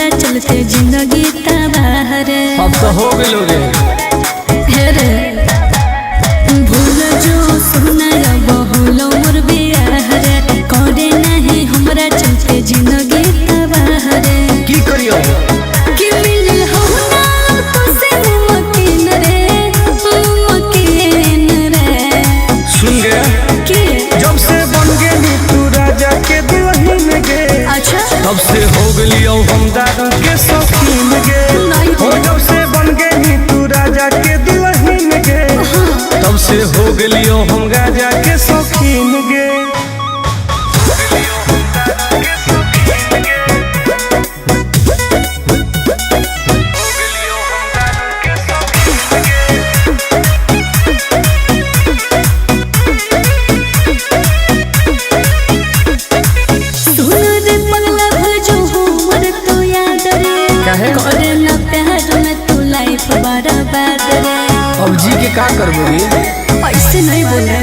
हमरा चलते जिंदगी तबाह रे। अब तो हो गए रे भूल जो सुना बहुल मोर बियाह रे करे नहीं हमरा चलते जिंदगी तबाह रे। की करियो कि मिल हो ना तुसे मकीन रे सुन गया कि जब से बन गई तू राजा के दुल्हन गे। अच्छा तब से हो गलियो हम दारू के शौकीन गे। हो जब से बन गई तू राजा के दुल्हन गे। तब से हो गलियो हम गाजा के शौकीन गे। करे ना प्यार में तू लाइफ बर्बाद रे। अब जी के का करबोगी ऐसे नहीं बोले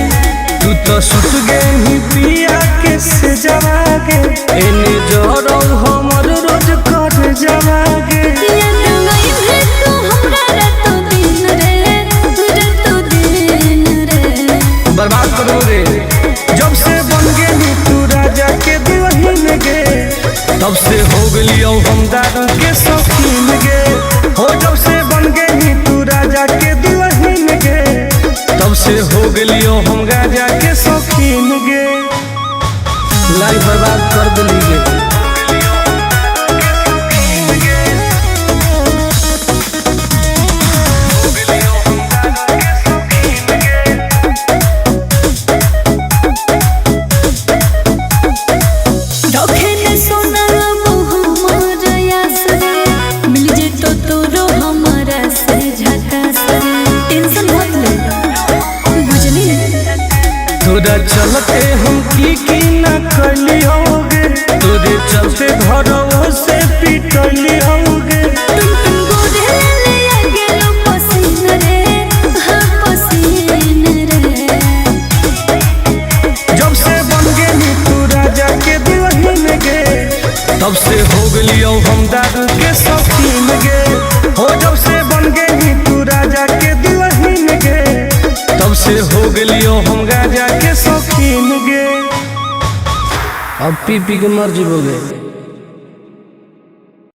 तू तो सुत गई पिया के से जवागे एने जरो हमर रोज कर जवागे। बर्बाद करो रे जब से बन गई तू राजा के दुल्हन गे। तब से हो गलियो हम दारू के शौकीन गे। हो जब से बन गई तू राजा के दुल्हन गे। तब से हो गलियो हम गाजा के शौकीन गे। लाइफ बर्बाद कर दिली गे। तोरा चलते हम की ना करली होगे। तोरे चलते घरों से पिटली होगे। जब से बन गई तू राजा के दुल्हन गे। तब से हो गलियो हम दारू के शौकीन गे। हो जब से बन गई तू राजा के दुल्हन गे। तब से हो गलियो हम गाजा के शौकीन गे। अब पी पी के मर जीवोगे।